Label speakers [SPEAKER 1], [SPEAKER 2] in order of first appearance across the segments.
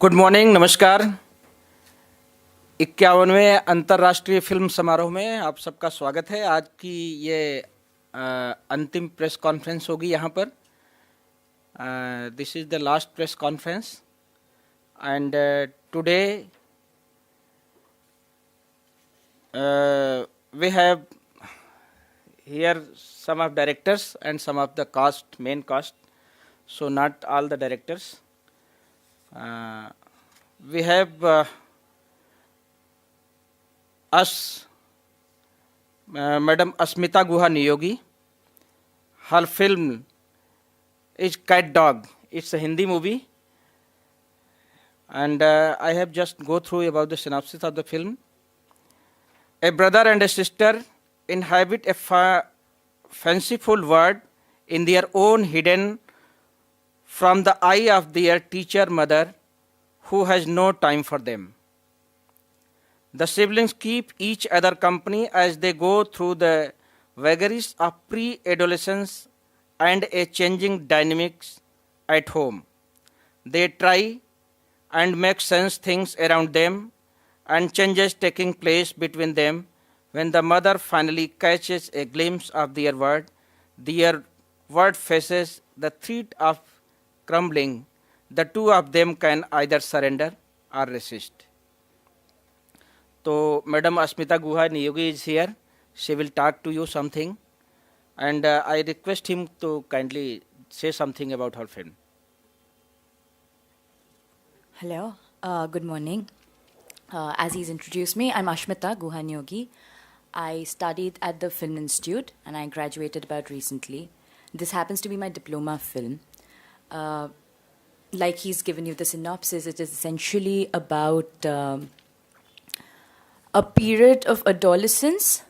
[SPEAKER 1] Good morning, नमस्कार। 51वें अंतर्राष्ट्रीय film समारोह में आप सबका स्वागत है। आज की ये अंतिम प्रेस कॉन्फ्रेंस होगी यहाँ पर। This is the last press conference and today we have here some of directors and some of the cast, main cast, so not all the directors. We have us, Madam Asmita Guha Niyogi. Her film is Cat Dog. It's a Hindi movie, and I have just go through about the synopsis of the film. A brother and a sister inhabit a fanciful world in their own hidden from the eye of their teacher mother, who has no time for them. The siblings keep each other company as they go through the vagaries of pre-adolescence and a changing dynamics at home. They try and make sense things around them, and changes taking place between them. When the mother finally catches a glimpse of their world faces the threat of crumbling. The two of them can either surrender or resist. So, Madam Asmita Guha Niyogi is here. She will talk to you something, and I request him to kindly say something about her film.
[SPEAKER 2] Hello, good morning. As he's introduced me, I'm Ashmita Guha Niyogi. I studied at the Film Institute and I graduated about recently. This happens to be my diploma film. Like he's given you the synopsis, it is essentially about a period of adolescence.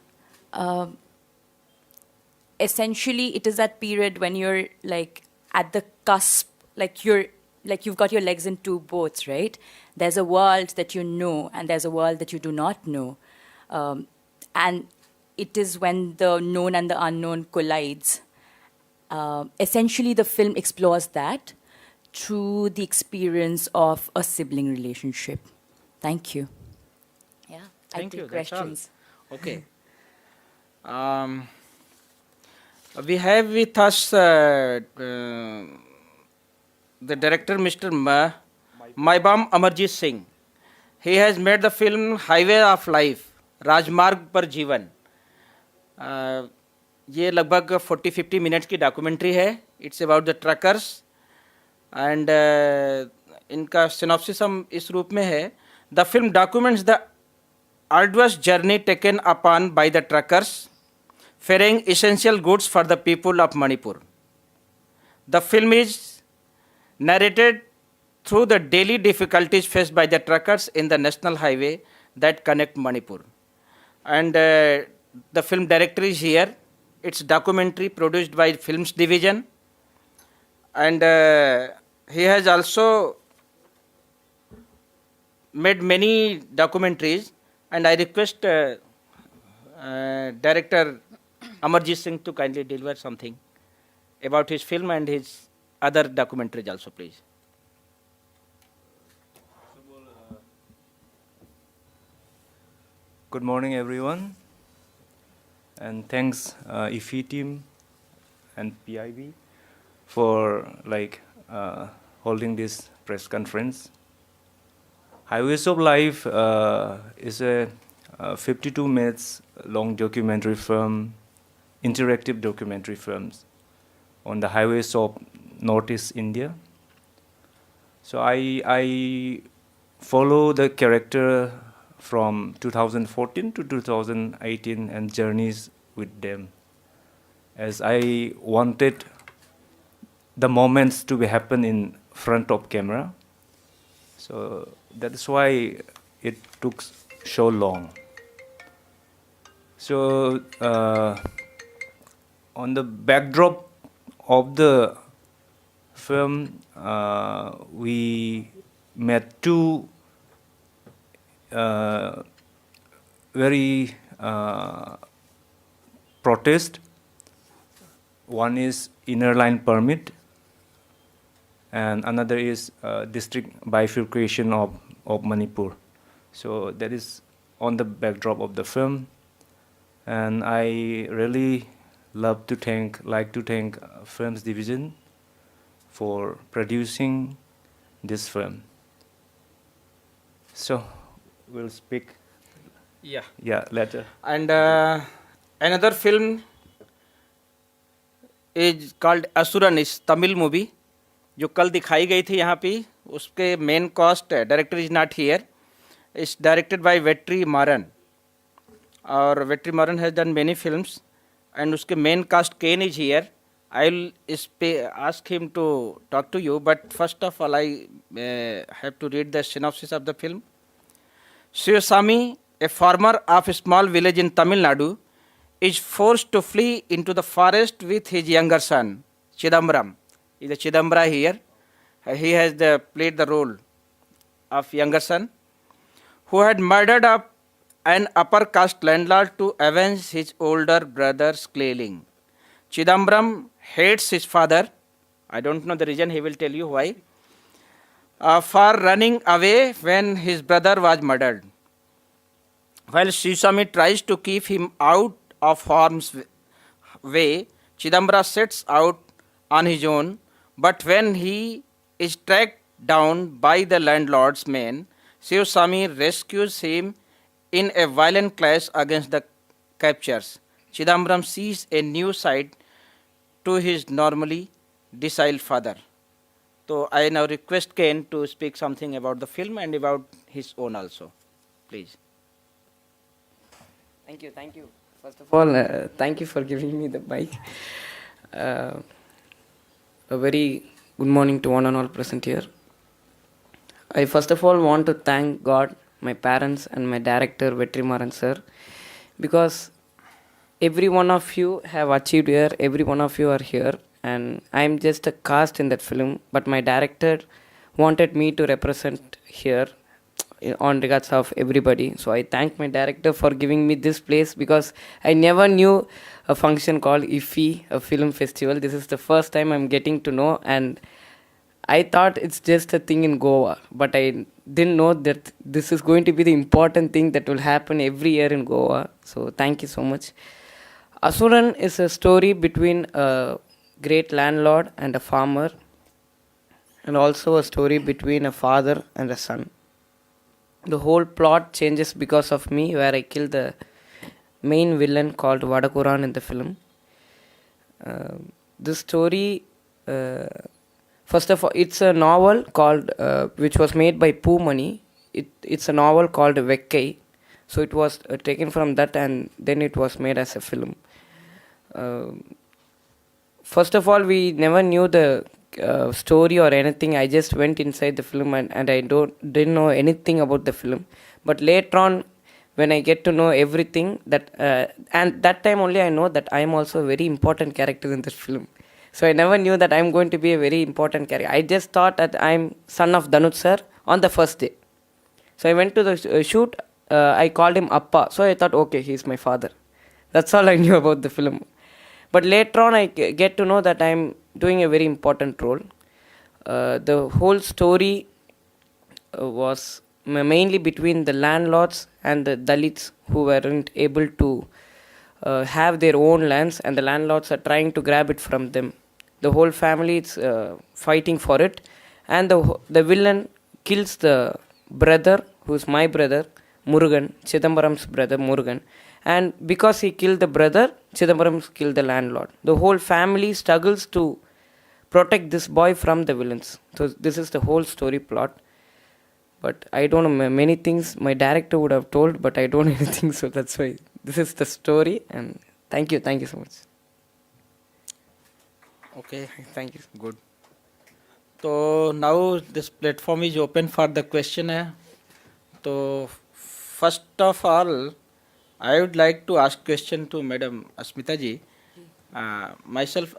[SPEAKER 2] Essentially, it is that period when you're like at the cusp, you've got your legs in two boats, right? There's a world that you know, and there's a world that you do not know. And it is when the known and the unknown collides. Essentially, the film explores that through the experience of a sibling relationship. Thank you. Yeah,
[SPEAKER 1] Thank
[SPEAKER 2] I
[SPEAKER 1] you.
[SPEAKER 2] take
[SPEAKER 1] That's all.
[SPEAKER 2] questions.
[SPEAKER 1] Okay. We have with us the director, Mr. Maibam Amarjit Singh. He has made the film Highway of Life, राजमार्ग पर जीवन. ये लगभग 40-50 minutes की documentary है. It's about the truckers and इनका synopsis हम इस रूप में है. The film documents the arduous journey taken upon by the truckers ferrying essential goods for the people of Manipur. The film is narrated through the daily difficulties faced by the truckers in the national highway that connect Manipur. And the film director is here. It's documentary produced by Films Division. And he has also made many documentaries. And I request director Amarjit Singh to kindly deliver something about his film and his other documentaries also, please.
[SPEAKER 3] Good morning, everyone, and thanks IFI team and PIB for holding this press conference. Highways of Life is a 52 minutes long documentary film, interactive documentary films on the highways of Northeast India. So I follow the character from 2014 to 2018 and journeys with them, as I wanted the moments to be happen in front of camera. So that's why it took so long. So on the backdrop of the film, we met two very protest. One is inner line permit, and another is district bifurcation of Manipur. So that is on the backdrop of the film, and I really like to thank Films Division for producing this film. So we'll speak later.
[SPEAKER 1] And another film is called Asuran, is Tamil movie जो कल दिखाई गई थी यहाँ पे. उसके main cast director is not here. It's directed by Vetri Maran, और Vetri Maran has done many films, and उसके main cast Ken is here. I will ask him to talk to you, but first of all, I have to read the synopsis of the film. Sivasamy, a farmer of a small village in Tamil Nadu, is forced to flee into the forest with his younger son, Chidambaram. Is a Chidambara here. He has played the role of younger son, who had murdered an upper caste landlord to avenge his older brother's killing. Chidambaram hates his father. I don't know the reason, he will tell you why. For running away when his brother was murdered. While Sivasamy tries to keep him out of harm's way, Chidambara sets out on his own, but when he is tracked down by the landlord's men, Sivasamy rescues him in a violent clash against the captors. Chidambaram sees a new side to his normally docile father. So I now request Ken to speak something about the film and about his own also. Please.
[SPEAKER 4] Thank you. First of all, thank you for giving me the mic. A very good morning to one and all present here. I first of all want to thank God, my parents and my director Vetrimaran sir, because every one of you have achieved here, every one of you are here, and I am just a cast in that film, but my director wanted me to represent here on regards of everybody. So I thank my director for giving me this place, because I never knew a function called IFFI, a film festival. This is the first time I'm getting to know, and I thought it's just a thing in Goa, but I didn't know that this is going to be the important thing that will happen every year in Goa. So thank you so much. Asuran is a story between a great landlord and a farmer, and also a story between a father and a son. The whole plot changes because of me, where I kill the main villain called Vadakuran in the film. This story, first of all, it's a novel called, which was made by Poomani. It's a novel called Vekkai. So it was taken from that, and then it was made as a film. First of all, we never knew the story or anything. I just went inside the film, and I didn't know anything about the film. But later on, when I get to know everything, and that time only I know that I am also a very important character in this film. So I never knew that I am going to be a very important character. I just thought that I am son of Dhanush sir on the first day. So I went to the shoot. I called him Appa. So I thought, okay, he is my father. That's all I knew about the film. But later on, I get to know that I am doing a very important role. The whole story was mainly between the landlords and the Dalits, who weren't able to have their own lands, and the landlords are trying to grab it from them. The whole family is fighting for it, and the villain kills the brother, who's my brother, Murugan, Chidambaram's brother, Murugan. And because he killed the brother, Chidambaram killed the landlord. The whole family struggles to protect this boy from the villains. So this is the whole story plot. But I don't know many things my director would have told, but I don't know anything. So that's why this is the story. And thank you so much.
[SPEAKER 1] Okay,
[SPEAKER 4] Thank you.
[SPEAKER 1] good. So now this platform is open for the question. So first of all, I would like to ask question to Madam Asmita ji. Myself,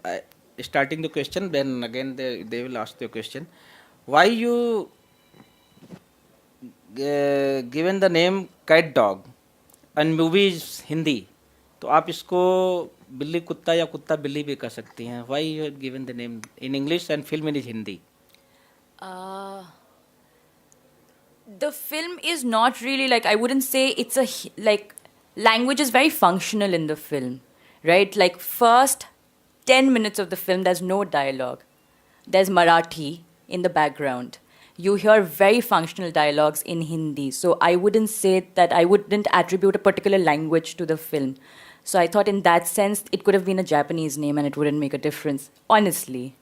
[SPEAKER 1] starting the question, then again they will ask the question. Why you given the name cat dog and movie is Hindi? तो आप इसको बिल्ली कुत्ता या कुत्ता बिल्ली भी कह सकती हैं. Why you have given the name in English and film in Hindi?
[SPEAKER 2] The film is not really like, I wouldn't say it's like, language is very functional in the film, right? Like, first 10 minutes of the film, there's no dialogue. There's Marathi in the background. You hear very functional dialogues in Hindi. So I wouldn't say that, I wouldn't attribute a particular language to the film. So I thought in that sense, it could have been a Japanese name and it wouldn't make a difference, honestly.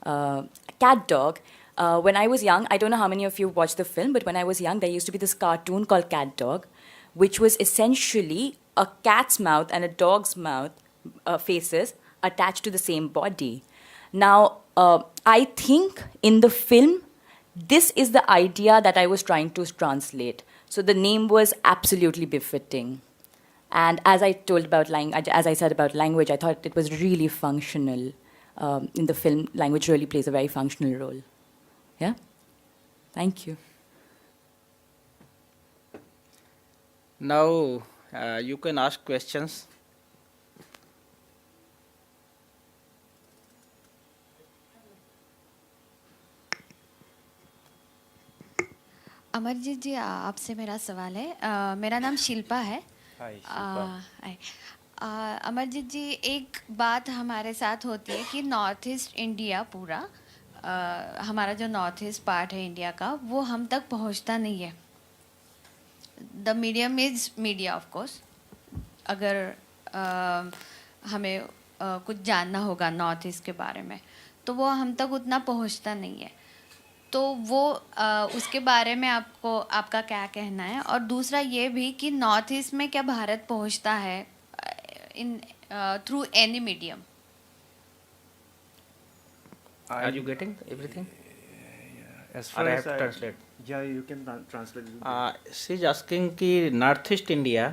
[SPEAKER 2] Cat Dog. When I was young, I don't know how many of you watched the film, but when I was young, there used to be this cartoon called Cat Dog, which was essentially a cat's mouth and a dog's mouth faces attached to the same body. Now, I think in the film, this is the idea that I was trying to translate. So the name was absolutely befitting. And as I said about language, I thought it was really functional. In the film, language really plays a very functional role. Yeah? Thank you.
[SPEAKER 1] Now you can ask questions.
[SPEAKER 5] Amarjeet जी आपसे मेरा सवाल है मेरा नाम शिल्पा है
[SPEAKER 3] Hi, Shilpa.
[SPEAKER 5] Amarjeet जी एक बात हमारे साथ होती है कि नॉर्थ ईस्ट इंडिया पूरा हमारा जो नॉर्थ ईस्ट पार्ट है इंडिया का वो हम तक पहुंचता नहीं है the medium is media of course अगर हमें कुछ जानना होगा नॉर्थ ईस्ट के बारे में तो वो हम तक उतना पहुंचता नहीं है तो वो उसके बारे में आपका क्या कहना है और दूसरा ये भी कि नॉर्थ ईस्ट में क्या भारत पहुंचता है in through any medium
[SPEAKER 1] Are you getting everything?
[SPEAKER 3] As
[SPEAKER 1] Or
[SPEAKER 3] far
[SPEAKER 1] I
[SPEAKER 3] as
[SPEAKER 1] have to translate?
[SPEAKER 3] Yeah, you can translate.
[SPEAKER 1] She is asking कि North East India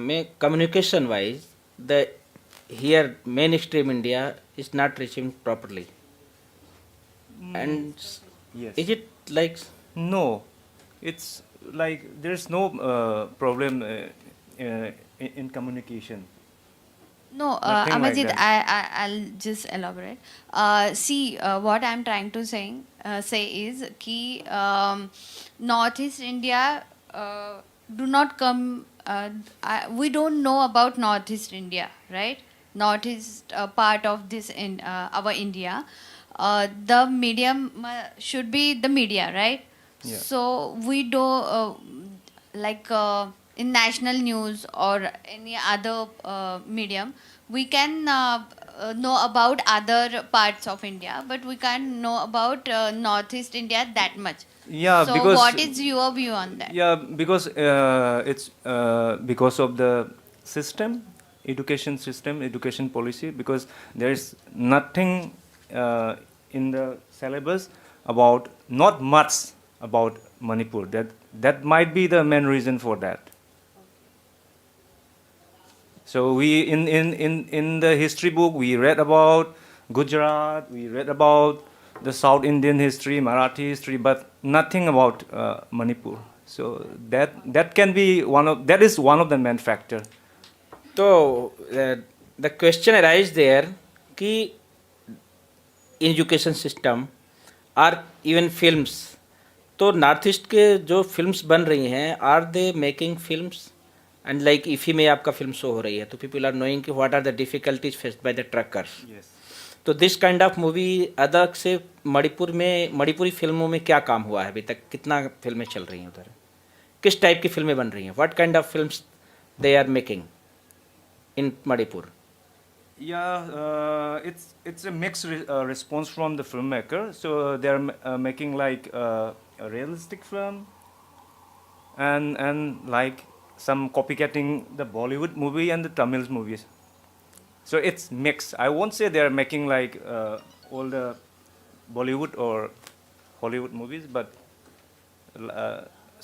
[SPEAKER 1] में communication wise the here mainstream India is not reaching properly. And
[SPEAKER 3] Yes.
[SPEAKER 1] is it like
[SPEAKER 3] No, it's like there's no problem in communication.
[SPEAKER 5] No,
[SPEAKER 3] Nothing like
[SPEAKER 5] Amarjit,
[SPEAKER 3] that.
[SPEAKER 5] I'll just elaborate. See, what I'm trying to say is कि North East India do not come. We don't know about North East India, right? North East part of this in our India. The medium should be the media, right?
[SPEAKER 3] Yeah.
[SPEAKER 5] So we do like in national news or any other medium, we can know about other parts of India, but we can't know about Northeast India that much.
[SPEAKER 3] Yeah,
[SPEAKER 5] So
[SPEAKER 3] because
[SPEAKER 5] what is your view on that?
[SPEAKER 3] Yeah, because it's because of the system, education policy. Because there is nothing in the syllabus about, not much about Manipur. That might be the main reason for that. So we in the history book we read about Gujarat, we read about the South Indian history, Marathi history, but nothing about Manipur. So that can be that is one of the main factor.
[SPEAKER 1] तो the question arises there कि education system और even films तो north east के जो films बन रही हैं are they making films and like IFFI में आपका फिल्म शो हो रही है तो पीपल आर नोइंग कि what are the difficulties faced by the truckers तो this kind of movie other से मणिपुरी फिल्मों में क्या काम हुआ है अभी तक कितना फिल्में चल रही हैं उधर किस टाइप की फिल्में बन रही हैं what kind of films they are making in Manipur
[SPEAKER 3] Yeah, it's a mixed response from the filmmaker. So they're making like a realistic film, and like some copycatting the Bollywood movie and the Tamil movies. So it's mixed. I won't say they're making like all the Bollywood or Hollywood movies, but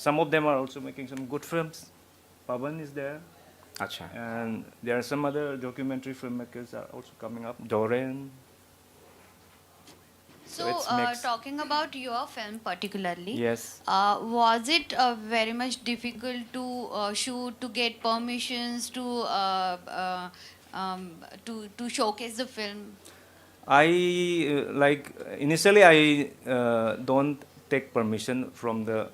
[SPEAKER 3] some of them are also making some good films. Pavan is there.
[SPEAKER 1] अच्छा
[SPEAKER 3] And there are some other documentary filmmakers are also coming up. Doreen.
[SPEAKER 5] So
[SPEAKER 3] it's mixed.
[SPEAKER 5] talking about your film particularly,
[SPEAKER 3] Yes.
[SPEAKER 5] was it very much difficult to shoot, to get permissions to showcase the film?
[SPEAKER 3] like initially I don't take permission from the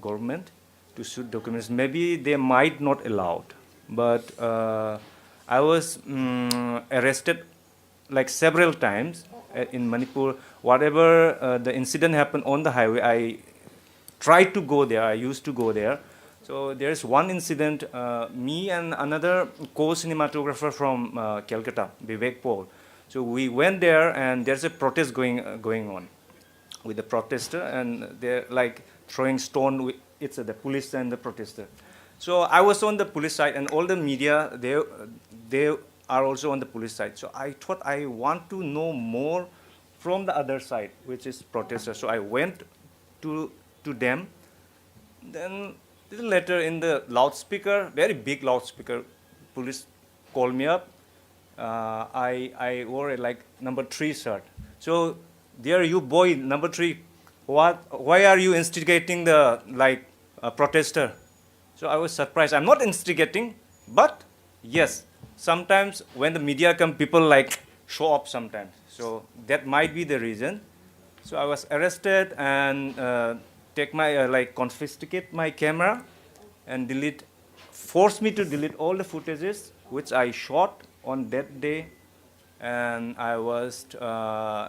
[SPEAKER 3] government to shoot documents. Maybe they might not allow it, but I was arrested like several times in Manipur. Whatever the incident happened on the highway, I tried to go there. I used to go there. So there's one incident. Me and another co-cinematographer from Calcutta, Vivek Paul. So we went there, and there's a protest going on with the protester, and they're like throwing stone. It's the police and the protester. So I was on the police side, and all the media they are also on the police side. So I thought I want to know more from the other side, which is protesters. So I went to them. Then little later in the loudspeaker, very big loudspeaker, police called me up. I wore a like number 3 shirt. So there you boy number 3, why are you instigating the protester? So I was surprised. I'm not instigating, but yes, sometimes when the media come, people like show up sometimes. So that might be the reason. So I was arrested and take my confiscate my camera and force me to delete all the footages which I shot on that day, and I was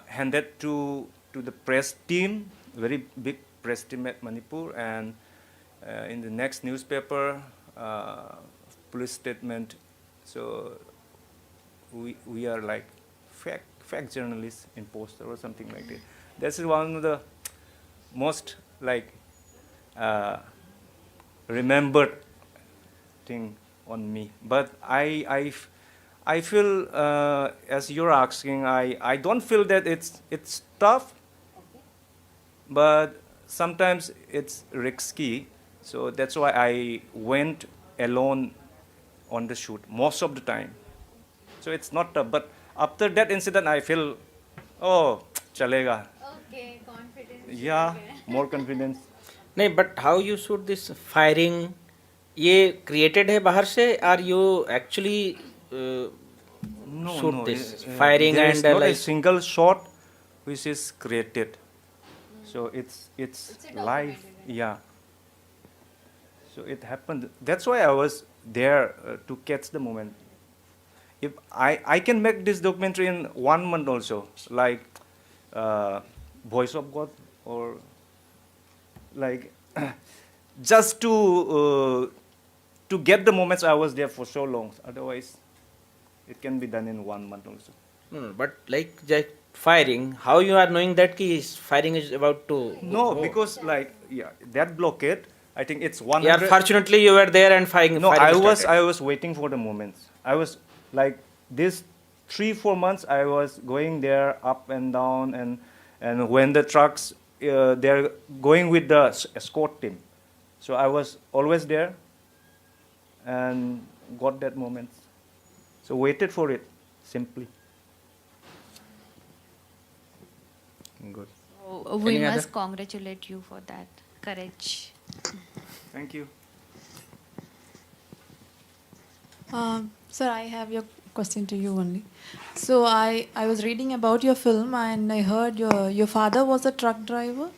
[SPEAKER 3] handed to the press team, very big press team at Manipur, and in the next newspaper, police statement. So we are like fact journalists in poster or something like that. That's one of the most remembered thing on me. But I feel as you're asking, I don't feel that it's tough, but sometimes it's risky. So that's why I went alone on the shoot most of the time. So it's not tough. But after that incident, I feel, oh, chalega.
[SPEAKER 5] Okay, confidence.
[SPEAKER 3] Yeah, more confidence.
[SPEAKER 1] नहीं, but how you shoot this firing? ये created है बाहर से, or you actually shoot this firing
[SPEAKER 3] there is
[SPEAKER 1] and
[SPEAKER 3] not a
[SPEAKER 1] like
[SPEAKER 3] single shot which is created. So it's
[SPEAKER 5] a
[SPEAKER 3] live.
[SPEAKER 5] documented, right?
[SPEAKER 3] Yeah. So it happened. That's why I was there to catch the moment. If I can make this documentary in 1 month also, like Voice of God, or like just to get the moments I was there for so long. Otherwise, it can be done in 1 month also.
[SPEAKER 1] no, but like just firing, how you are knowing that ki firing is about to
[SPEAKER 3] No,
[SPEAKER 1] go?
[SPEAKER 3] because that blockade, I think it's
[SPEAKER 1] Yeah,
[SPEAKER 3] 100.
[SPEAKER 1] fortunately you were there and firing.
[SPEAKER 3] No,
[SPEAKER 1] firing
[SPEAKER 3] I
[SPEAKER 1] started.
[SPEAKER 3] was waiting for the moments. I was like this 3-4 months. I was going there up and down, and when the trucks they're going with the escort team, so I was always there and got that moment. So waited for it simply. Good.
[SPEAKER 5] So we
[SPEAKER 1] Any other?
[SPEAKER 5] must congratulate you for that courage.
[SPEAKER 3] Thank you.
[SPEAKER 6] Sir, I have your question to you only. So I was reading about your film and I heard your father was a truck driver.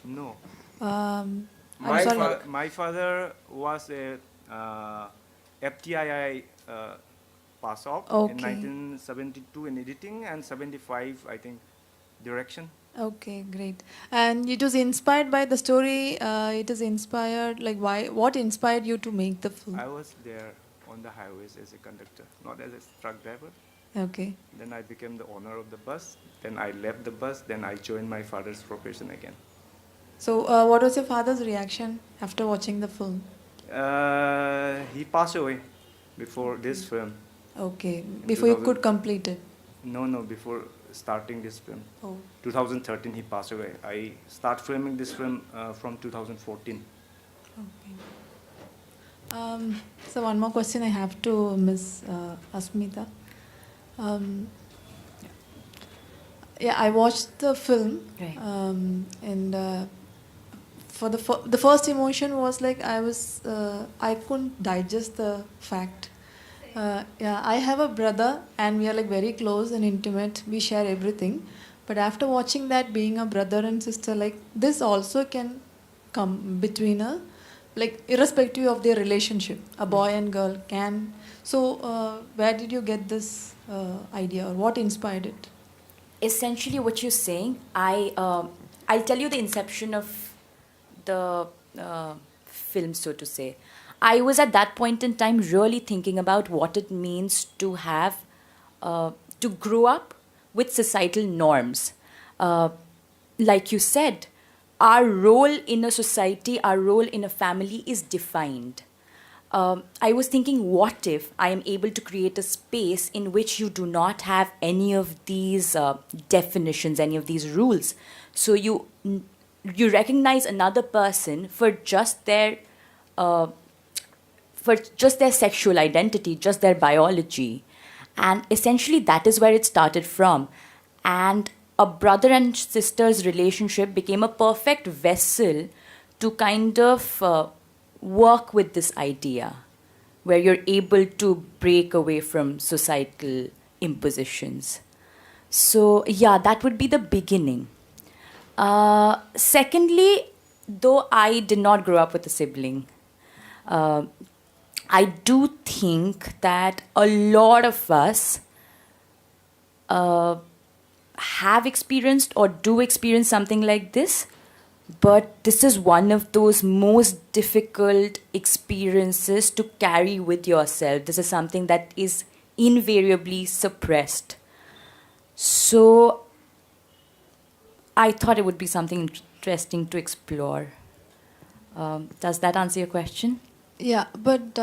[SPEAKER 3] No.
[SPEAKER 6] I'm
[SPEAKER 3] My,
[SPEAKER 6] sorry.
[SPEAKER 3] my father was a FTII pass out in
[SPEAKER 6] Okay.
[SPEAKER 3] 1972 in editing and 75, I think, direction.
[SPEAKER 6] Okay, great. And it was inspired by the story. It is inspired like why? What inspired you to make the film?
[SPEAKER 3] I was there on the highways as a conductor, not as a truck driver.
[SPEAKER 6] Okay.
[SPEAKER 3] Then I became the owner of the bus. Then I left the bus. Then I joined my father's profession again.
[SPEAKER 6] So what was your father's reaction after watching the film?
[SPEAKER 3] He passed away before this film.
[SPEAKER 6] Okay, before you
[SPEAKER 3] 2000.
[SPEAKER 6] could complete it.
[SPEAKER 3] No, before starting this film.
[SPEAKER 6] Oh.
[SPEAKER 3] 2013 he passed away. I start filming this film from 2014.
[SPEAKER 6] Okay. So one more question I have to Miss Asmita. Yeah, I watched the film,
[SPEAKER 2] Right.
[SPEAKER 6] and for the first emotion was like I couldn't digest the fact Yeah, I have a brother and we are like very close and intimate. We share everything. But after watching that, being a brother and sister, like this also can come between a, like irrespective of their relationship, a boy and girl can. So, where did you get this idea or what inspired it?
[SPEAKER 2] Essentially, what you're saying, I'll tell you the inception of the film, so to say. I was at that point in time really thinking about what it means to have, to grow up with societal norms. Like you said, our role in a society, our role in a family is defined. I was thinking, what if I am able to create a space in which you do not have any of these definitions, any of these rules? So you recognize another person for just their sexual identity, just their biology. And essentially, that is where it started from. And a brother and sister's relationship became a perfect vessel to kind of work with this idea, where you're able to break away from societal impositions. So, yeah, that would be the beginning. Secondly, though I did not grow up with a sibling, I do think that a lot of us have experienced or do experience something like this, but this is one of those most difficult experiences to carry with yourself. This is something that is invariably suppressed. So I thought it would be something interesting to explore. Does that answer your question?
[SPEAKER 6] Yeah, but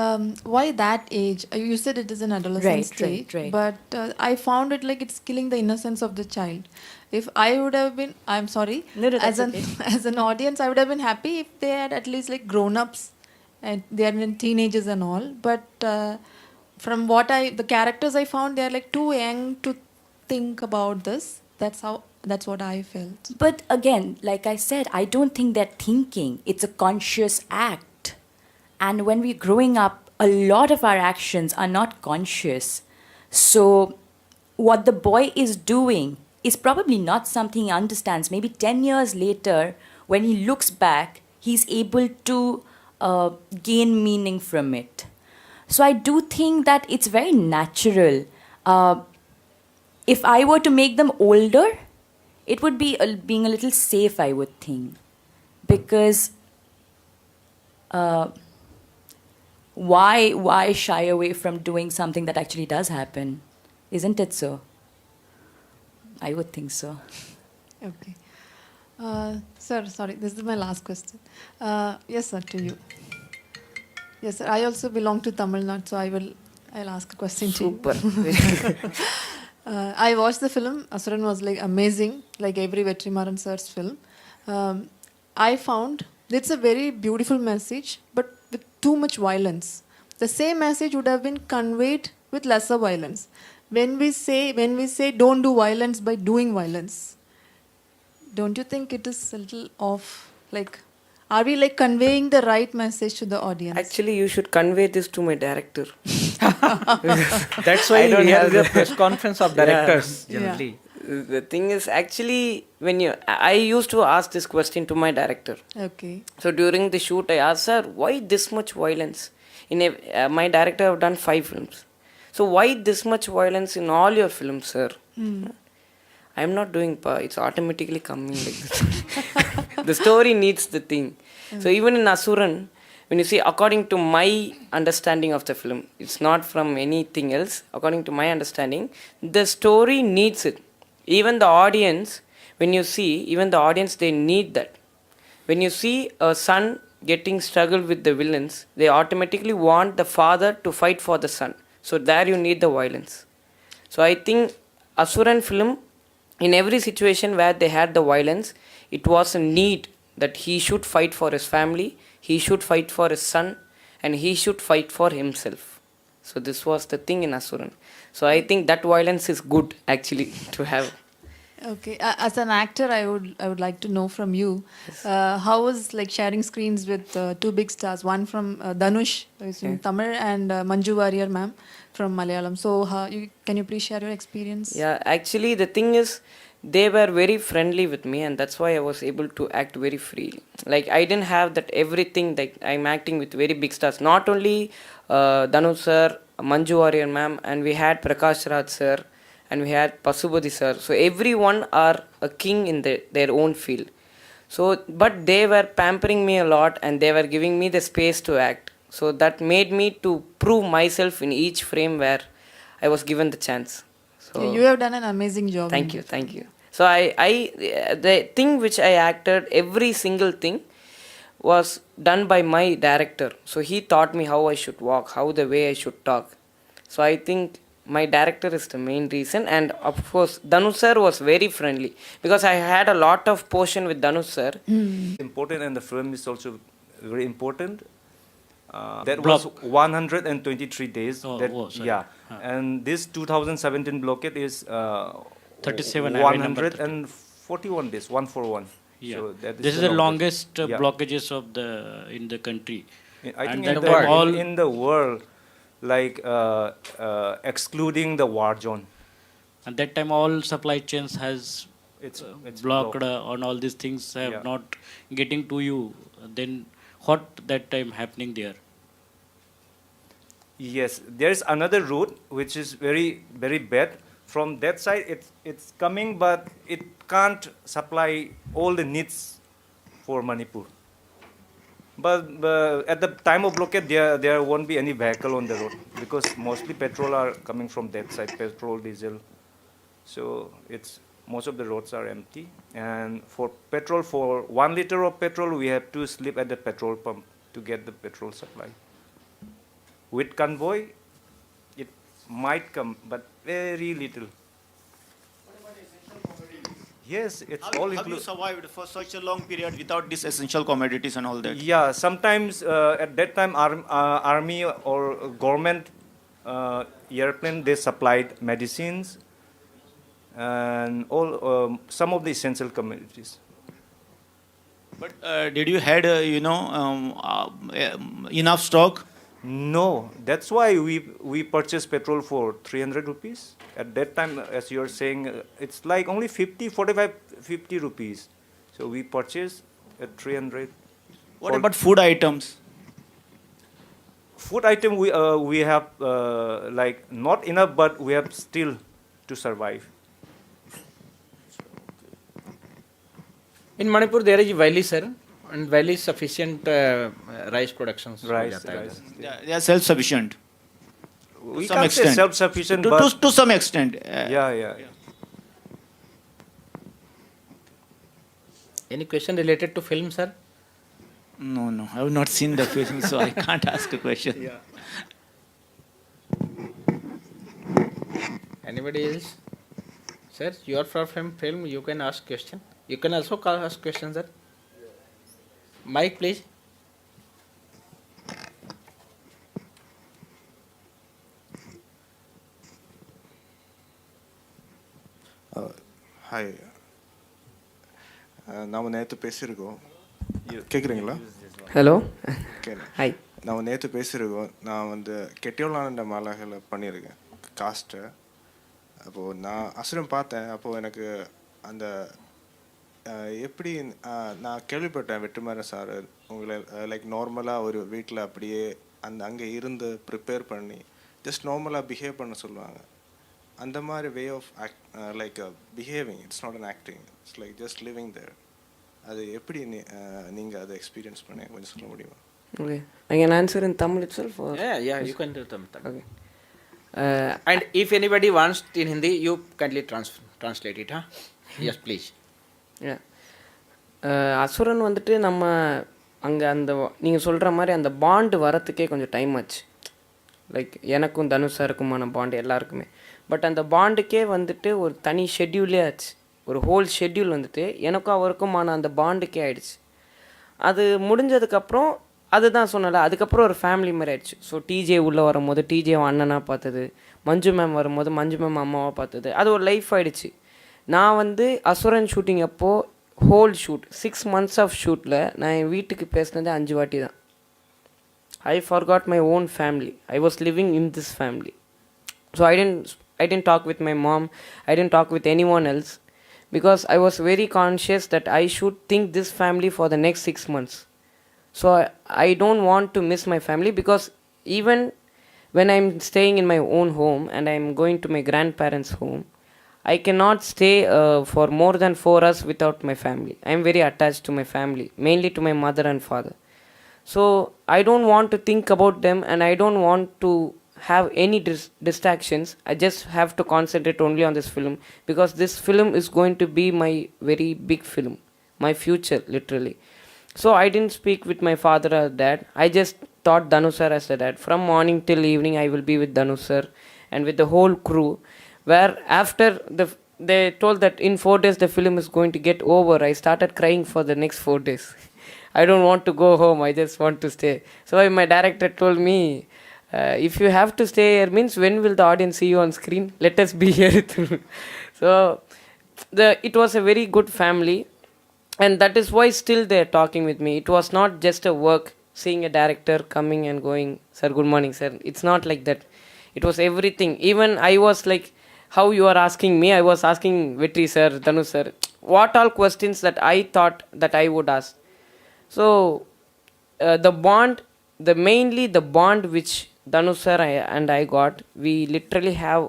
[SPEAKER 6] why that age? You said it is an adolescent
[SPEAKER 2] Right,
[SPEAKER 6] stage,
[SPEAKER 2] right.
[SPEAKER 6] but I found it like it's killing the innocence of the child. If I would have been, I'm sorry,
[SPEAKER 2] No,
[SPEAKER 6] as
[SPEAKER 2] that's
[SPEAKER 6] an
[SPEAKER 2] okay.
[SPEAKER 6] as an audience, I would have been happy if they had at least like grown-ups and they are in teenagers and all. But from the characters I found, they are like too young to think about this. That's what I felt.
[SPEAKER 2] But again, like I said, I don't think they're thinking. It's a conscious act. And when we're growing up, a lot of our actions are not conscious. So what the boy is doing is probably not something he understands. Maybe 10 years later, when he looks back, he's able to gain meaning from it. So I do think that it's very natural. If I were to make them older, it would be being a little safe, I would think. Because why shy away from doing something that actually does happen? Isn't it so? I would think so.
[SPEAKER 6] Okay. Sir, sorry, this is my last question. Yes, sir, to you. Yes, sir, I also belong to Tamil Nadu, so I'll ask a question to you.
[SPEAKER 4] Super.
[SPEAKER 6] I watched the film. Asuran was like amazing, like every Vetrimaran sir's film. I found it's a very beautiful message, but with too much violence. The same message would have been conveyed with lesser violence. When we say don't do violence by doing violence, don't you think it is a little off? Like, are we like conveying the right message to the audience?
[SPEAKER 4] Actually, you should convey this to my director.
[SPEAKER 1] That's why
[SPEAKER 4] I don't
[SPEAKER 1] we have
[SPEAKER 4] have
[SPEAKER 1] the
[SPEAKER 4] the-
[SPEAKER 1] press conference of directors
[SPEAKER 6] Yeah.
[SPEAKER 1] generally.
[SPEAKER 4] The thing is, actually, I used to ask this question to my director.
[SPEAKER 6] Okay.
[SPEAKER 4] So during the shoot, I asked, sir, why this much violence? My director have done 5 films. So why this much violence in all your films, sir? I'm not doing it's automatically coming like this. The story needs the thing. So even in Asuran, when you see, according to my understanding of the film, it's not from anything else. According to my understanding, the story needs it. Even the audience, when you see, even the audience, they need that. When you see a son getting struggled with the villains, they automatically want the father to fight for the son. So there you need the violence. So I think Asuran film, in every situation where they had the violence, it was a need that he should fight for his family, he should fight for his son, and he should fight for himself. So this was the thing in Asuran. So I think that violence is good actually to have.
[SPEAKER 6] Okay, as an actor, I would like to know from you, how was like sharing screens with two big stars, one from Dhanush, who is in Tamil, and Manju Warrier ma'am from Malayalam. So, can you please share your experience?
[SPEAKER 4] Yeah, actually, the thing is, they were very friendly with me, and that's why I was able to act very freely. Like, I didn't have that everything, like, I'm acting with very big stars. Not only Dhanush sir, Manju Warrior ma'am, and we had Prakash Raj sir, and we had Pasupati sir. So, everyone are a king in their own field. So, but they were pampering me a lot, and they were giving me the space to act. So, that made me to prove myself in each frame where I was given the chance. So,
[SPEAKER 6] You have done an amazing job.
[SPEAKER 4] thank you. So the thing which I acted, every single thing was done by my director. So he taught me how I should walk, how the way I should talk. So I think my director is the main reason, and of course Dhanush sir was very friendly because I had a lot of portion with Dhanush sir.
[SPEAKER 3] Important, and the film is also very important. That was 123 days.
[SPEAKER 7] sorry.
[SPEAKER 3] Yeah, and this 2017 blockade is
[SPEAKER 7] 37, I remember
[SPEAKER 3] 141 days, 141.
[SPEAKER 7] Yeah.
[SPEAKER 3] So that
[SPEAKER 7] This is the longest
[SPEAKER 3] Yeah.
[SPEAKER 7] blockages in the country.
[SPEAKER 3] I
[SPEAKER 7] And
[SPEAKER 3] think
[SPEAKER 7] that
[SPEAKER 3] in the,
[SPEAKER 7] all-
[SPEAKER 3] in the world, like excluding the war zone.
[SPEAKER 7] And that time all supply chains has
[SPEAKER 3] It's
[SPEAKER 7] blocked on all these things have
[SPEAKER 3] Yeah.
[SPEAKER 7] not getting to you. Then what that time happening there?
[SPEAKER 3] Yes, there is another route which is very very bad. From that side, it's coming, but it can't supply all the needs for Manipur. But at the time of blockade, there won't be any vehicle on the road because mostly petrol are coming from that side, petrol, diesel. So it's most of the roads are empty. And for petrol, for 1 liter of petrol, we have to sleep at the petrol pump to get the petrol supply. With convoy, it might come, but very little. Yes, it's all
[SPEAKER 8] How you
[SPEAKER 3] included.
[SPEAKER 8] survived for such a long period without these essential commodities and all that?
[SPEAKER 3] Yeah, sometimes at that time, army or government airplane, they supplied medicines and all some of the essential commodities.
[SPEAKER 8] But did you had enough stock?
[SPEAKER 3] No, that's why we purchased petrol for 300 rupees. At that time, as you are saying, it's like only 50 rupees. So we purchased at 300.
[SPEAKER 8] What about food items?
[SPEAKER 3] Food item we have like not enough, but we have still to survive.
[SPEAKER 1] In Manipur, there is valley, sir, and valley is sufficient rice productions. हो
[SPEAKER 3] Rice,
[SPEAKER 1] जाता है
[SPEAKER 3] rice.
[SPEAKER 1] इधर.
[SPEAKER 8] They are self-sufficient.
[SPEAKER 3] We
[SPEAKER 8] some
[SPEAKER 3] can't say
[SPEAKER 8] extent.
[SPEAKER 3] self-sufficient,
[SPEAKER 8] To,
[SPEAKER 3] but
[SPEAKER 8] to some extent.
[SPEAKER 3] yeah.
[SPEAKER 1] Any question related to film, sir?
[SPEAKER 8] No, I have not seen the film, so I can't ask a question.
[SPEAKER 1] Anybody else? Sir, you are from film. You can ask question. You can also ask questions, sir. Mic, please.
[SPEAKER 9] Hi நாம் நேற்று பேசியிருக்கோம் கேட்குறீங்களா
[SPEAKER 4] Hello.
[SPEAKER 9] Okay
[SPEAKER 4] Hi.
[SPEAKER 9] நம்ம நேற்று பேசியிருக்கோம் நான் வந்து கெட்டியோலான மாலாகளை பண்ணியிருக்கேன் காஸ்ட்டை அப்போது நான் அசுரம் பார்த்தேன் அப்போது எனக்கு அந்த எப்படி நான் கேள்விப்பட்டேன் வெற்றிமாறன் சார் உங்களை லைக் நார்மலாக ஒரு வீட்டில் அப்படியே அங்கே இருந்து ப்ரிப்பேர் பண்ணி ஜஸ்ட் நார்மலாக பிஹேவ் பண்ண சொல்லுவாங்க அந்த மாதிரி way of like behaving it's not an acting it's like just living there அது எப்படி நீங்கள் அதை எக்ஸ்பீரியன்ஸ் பண்ணி கொஞ்சம் சொல்ல முடியுமா
[SPEAKER 4] Okay. I can answer in Tamil itself. Or?
[SPEAKER 1] Yeah, you can do them.
[SPEAKER 4] Okay.
[SPEAKER 1] And if anybody wants in Hindi, you kindly translate it, huh? Yes, please.
[SPEAKER 4] Yeah. அசுரன் வந்துட்டு நம்ம அங்கே அந்த நீங்கள் சொல்கிற மாதிரி அந்த பாண்டு வரத்துக்கே கொஞ்சம் டைம் ஆச்சு. லைக் எனக்கும் தனுஷ் சாருக்குமான பாண்டு எல்லாருக்குமே. பட் அந்த பாண்டுக்கே வந்துட்டு ஒரு தனி ஷெட்யூலே ஆச்சு. ஒரு ஹோல் ஷெட்யூல் வந்துட்டு எனக்கும் அவருக்குமான அந்த பாண்டுக்கே ஆயிடுச்சு. அது முடிஞ்சதுக்கப்புறம் அதுதான் சொன்னல, அதுக்கப்புறம் ஒரு ஃபேமிலி மாதிரி ஆயிடுச்சு. ஸோ டிஜே உள்ளே வரும்போது டிஜே அண்ணனாக பார்த்தது, மஞ்சு மேம் வரும்போது மஞ்சு மேம் அம்மாவாக பார்த்தது, அது ஒரு லைஃப் ஆகிடுச்சு. நான் வந்து அசுரன் ஷூட்டிங் அப்போது ஹோல் ஷூட் 6 months ஆஃப் ஷூட்டில் நான் என் வீட்டுக்கு பேசினது 5 வாட்டி தான். I forgot my own family. I was living in this family. So I didn't talk with my mom. I didn't talk with anyone else because I was very conscious that I should think this family for the next 6 months. So I don't want to miss my family because even when I'm staying in my own home and I'm going to my grandparents' home, I cannot stay for more than 4 hours without my family. I'm very attached to my family, mainly to my mother and father. So I don't want to think about them and I don't want to have any distractions. I just have to concentrate only on this film because this film is going to be my very big film, my future literally. So I didn't speak with my father or dad. I just thought Dhanush sir as a dad. From morning till evening I will be with Dhanush sir and with the whole crew. Where after they told that in 4 days the film is going to get over, I started crying for the next 4 days. I don't want to go home, I just want to stay. So my director told me, if you have to stay here means when will the audience see you on screen? Let us be here through. So it was a very good family and that is why still they are talking with me. It was not just a work, seeing a director coming and going, sir good morning sir. It's not like that. It was everything. Even I was like, how you are asking me, I was asking Vetri sir, Dhanush sir, what all questions that I thought that I would ask. So the bond, mainly the bond which Dhanush sir and I got, we literally have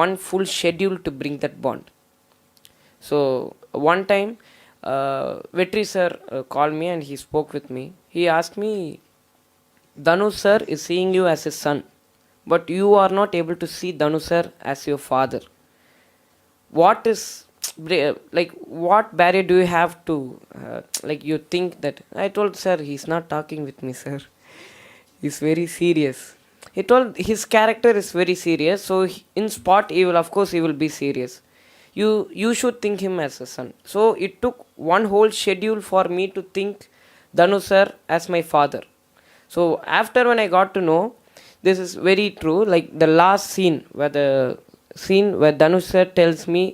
[SPEAKER 4] one full schedule to bring that bond. So one time Vetri sir called me and he spoke with me. He asked me, Dhanush sir is seeing you as his son, but you are not able to see Dhanush sir as your father. What is like, what barrier do you have to like you think that? I told sir, he's not talking with me sir, he's very serious. He told his character is very serious, so in spot he will, of course he will be serious. You should think him as a son. So it took one whole schedule for me to think Dhanush sir as my father. So after when I got to know, this is very true, like the last scene where Dhanush sir tells me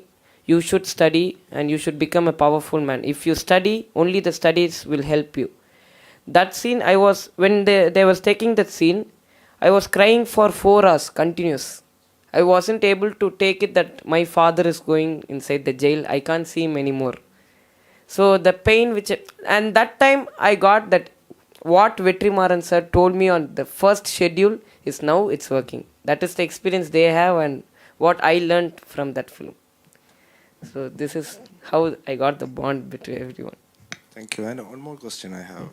[SPEAKER 4] you should study and you should become a powerful man. If you study, only the studies will help you. That scene, when they was taking that scene, I was crying for 4 hours continuous. I wasn't able to take it that my father is going inside the jail. I can't see him anymore. So the pain and that time I got that what Vetrimaran sir told me on the first schedule is now it's working. That is the experience they have and what I learned from that film. So this is how I got the bond between everyone.
[SPEAKER 9] Thank you. And one more question I have.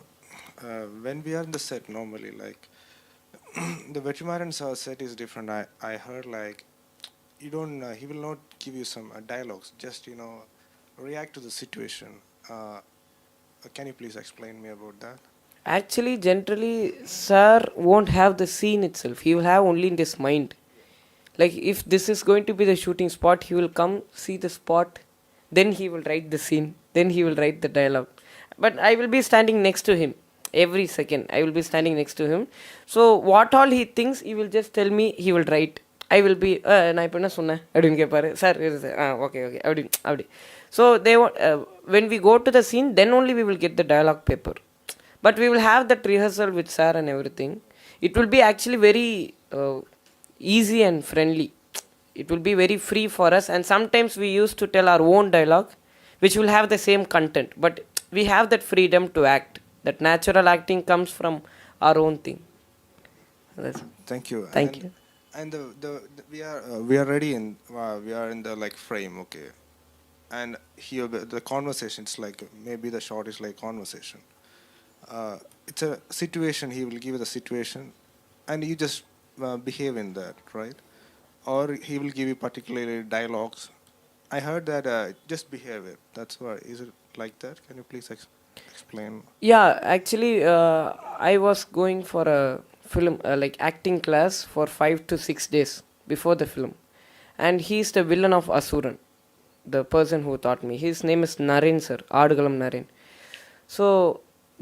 [SPEAKER 9] When we are in the set normally, like the Vetrimaran sir set is different. I heard like you don't. He will not give you some dialogues. Just react to the situation. Can you please explain me about that?
[SPEAKER 4] Actually, generally, sir won't have the scene itself. He will have only in his mind. Like if this is going to be the shooting spot, he will come, see the spot, then he will write the scene, then he will write the dialogue. But I will be standing next to him every second. I will be standing next to him. So what all he thinks, he will just tell me, he will write. I will be, நான் இப்போ என்ன சொன்னேன் அப்படின்னு கேட்பாரு sir okay அப்படி. So they when we go to the scene, then only we will get the dialogue paper. But we will have that rehearsal with sir and everything. It will be actually very easy and friendly. It will be very free for us, and sometimes we used to tell our own dialogue which will have the same content, but we have that freedom to act. That natural acting comes from our own thing.
[SPEAKER 9] Thank you.
[SPEAKER 4] Thank you.
[SPEAKER 9] And we are ready in we are in the like frame, okay, and here the conversation, it's like maybe the shot is like conversation. It's a situation. He will give you the situation and you just behave in that, right? Or he will give you particularly dialogues. I heard that just behave it. That's why. Is it like that? Can you please explain?
[SPEAKER 4] Yeah, actually I was going for a film like acting class for 5 to 6 days before the film, and he is the villain of Asuran, the person who taught me. His name is Naren sir, Adugalam Naren. So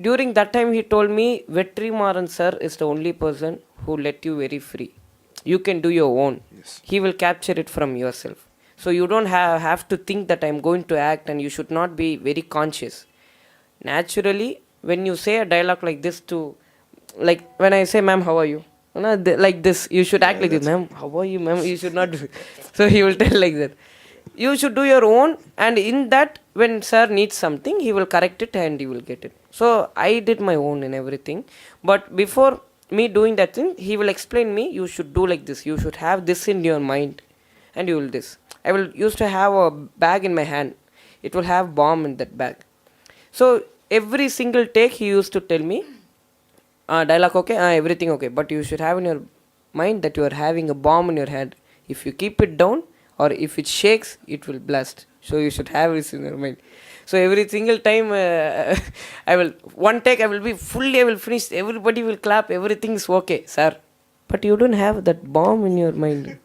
[SPEAKER 4] during that time he told me Vetrimaran sir is the only person who let you very free. You can do your own.
[SPEAKER 9] Yes.
[SPEAKER 4] He will capture it from yourself. So you don't have to think that I'm going to act, and you should not be very conscious. Naturally, when you say a dialogue like this to, like when I say, ma'am, how are you? Like this, you should act like this, ma'am, how are you, ma'am? You should not do. So he will tell like that. You should do your own, and in that, when sir needs something, he will correct it and you will get it. So I did my own in everything. But before me doing that thing, he will explain me, you should do like this, you should have this in your mind, and you will this. I will used to have a bag in my hand. It will have bomb in that bag. So every single take he used to tell me, dialogue okay, everything okay, but you should have in your mind that you are having a bomb in your head. If you keep it down, or if it shakes, it will blast. So you should have this in your mind. So every single time I will, one take I will be fully, I will finish, everybody will clap, everything is okay, sir. But you don't have that bomb in your mind.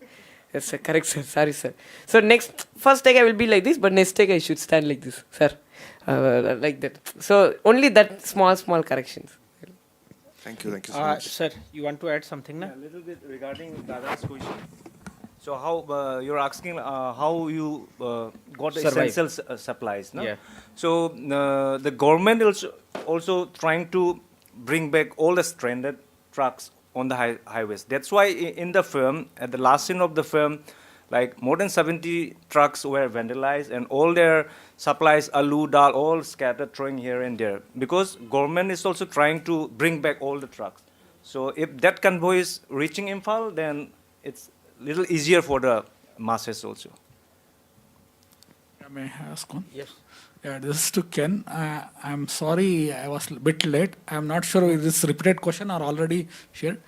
[SPEAKER 4] Yes, sir, correct, sir, sorry, sir. So first take I will be like this, but next take I should stand like this, sir. Like that. So only that small corrections.
[SPEAKER 9] Thank you so much.
[SPEAKER 1] Sir, you want to add something now?
[SPEAKER 3] A little bit regarding Dada's question. So how you're asking how you got the
[SPEAKER 1] Survive.
[SPEAKER 3] essential supplies, no?
[SPEAKER 1] Yeah.
[SPEAKER 3] So the government is also trying to bring back all the stranded trucks on the highways. That's why in the film, at the last scene of the film, like more than 70 trucks were vandalized and all their supplies, aloo, dal, all scattered, throwing here and there. Because government is also trying to bring back all the trucks. So if that convoy is reaching Imphal, then it's little easier for the masses also.
[SPEAKER 10] May I ask one?
[SPEAKER 1] Yes.
[SPEAKER 10] Yeah, this is to Ken. I'm sorry I was a bit late. I'm not sure if this is repeated question or already shared.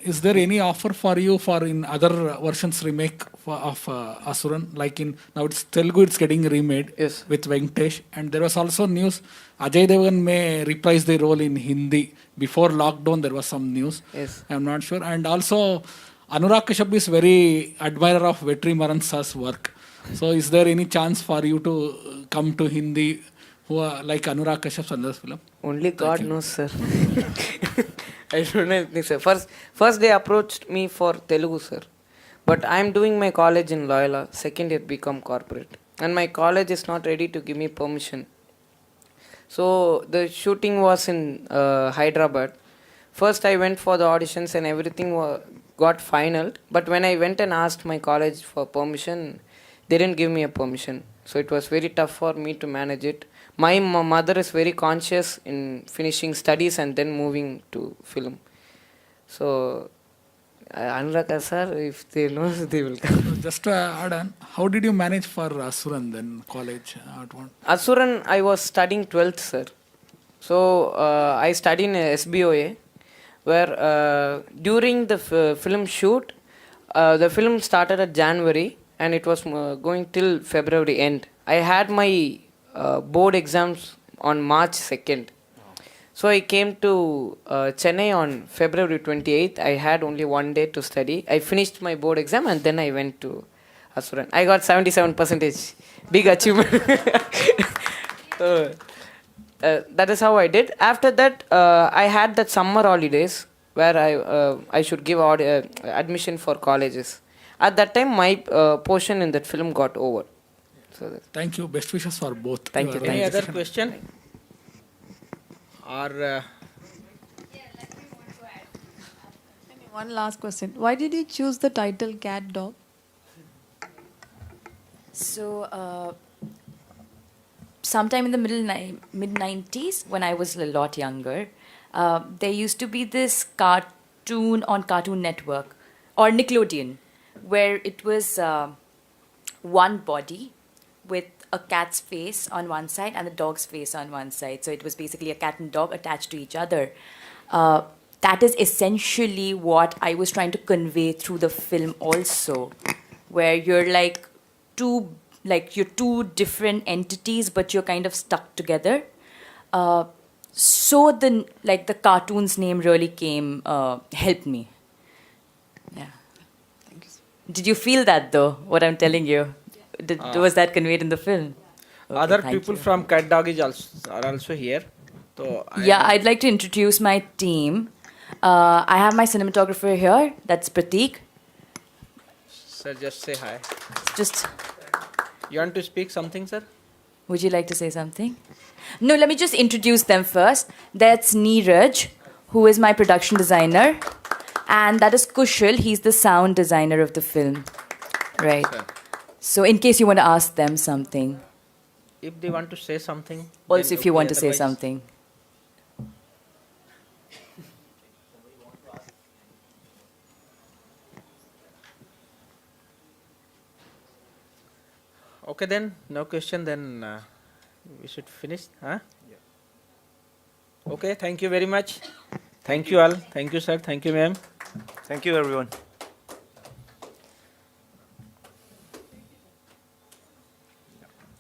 [SPEAKER 10] Is there any offer for you for in other versions remake of Asuran? Like in now it's Telugu, it's getting remade
[SPEAKER 4] Yes.
[SPEAKER 10] with Venkatesh, and there was also news Ajay Devgan may reprise the role in Hindi. Before lockdown, there was some news.
[SPEAKER 4] Yes.
[SPEAKER 10] I'm not sure. And also, Anurag Kashyap is very admirer of Vetri Maran Sir's work. So, is there any chance for you to come to Hindi, who are like Anurag Kashyap's another film?
[SPEAKER 4] Only God knows, sir. I don't know anything, sir. First they approached me for Telugu, sir. But I'm doing my college in Loyola, second year BCom corporate. And my college is not ready to give me permission. So the shooting was in Hyderabad. First I went for the auditions and everything got finaled. But when I went and asked my college for permission, they didn't give me a permission. So it was very tough for me to manage it. My mother is very conscious in finishing studies and then moving to film. So, Anurag sir, if they know, they will come.
[SPEAKER 10] Just to add on, how did you manage for Asuran then, college?
[SPEAKER 4] Asuran, I was studying 12th, sir. So, I studied in SBOA, where during the film shoot, the film started at January and it was going till February end. I had my board exams on March 2nd. So I came to Chennai on February 28th. I had only one day to study. I finished my board exam and then I went to Asuran. I got 77%. Big achievement. That is how I did. After that, I had that summer holidays where I should give admission for colleges. At that time, my portion in that film got over. So
[SPEAKER 10] thank you. Best wishes for both.
[SPEAKER 4] Thank you.
[SPEAKER 1] Any other question? Or
[SPEAKER 6] One last question. Why did you choose the title Cat Dog?
[SPEAKER 2] So, sometime in the mid-90s, when I was a lot younger, there used to be this cartoon on Cartoon Network or Nickelodeon, where it was one body with a cat's face on one side and the dog's face on one side. So it was basically a cat and dog attached to each other. That is essentially what I was trying to convey through the film also, where you're like you're two different entities, but you're kind of stuck together. So the cartoon's name really helped me. Yeah.
[SPEAKER 6] Thank you.
[SPEAKER 2] Did you feel that though, what I'm telling you? Was that conveyed in the film? Okay,
[SPEAKER 1] other
[SPEAKER 2] thank
[SPEAKER 1] people
[SPEAKER 2] you.
[SPEAKER 1] from Cat Dog are also here. So
[SPEAKER 2] I'd like to introduce my team. I have my cinematographer here, that's Prateek.
[SPEAKER 1] Sir, just say hi.
[SPEAKER 2] Just,
[SPEAKER 1] You want to speak something, sir?
[SPEAKER 2] would you like to say something? No, let me just introduce them first. That's Neeraj, who is my production designer. And that is Kushal, he's the sound designer of the film. Right.
[SPEAKER 1] Sir.
[SPEAKER 2] So, in case you want to ask them something,
[SPEAKER 1] If they want to say something.
[SPEAKER 2] also
[SPEAKER 1] then
[SPEAKER 2] if you
[SPEAKER 1] okay,
[SPEAKER 2] want to say
[SPEAKER 1] otherwise-
[SPEAKER 2] something.
[SPEAKER 1] Okay then, no question, then we should finish. Huh? Okay, thank you very much. Thank you all. Thank you, sir. Thank you, ma'am.
[SPEAKER 3] Thank you, everyone.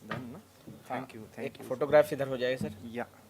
[SPEAKER 3] Done, no? Thank you.
[SPEAKER 1] एक photograph इधर हो जाएगा sir.
[SPEAKER 3] Yeah.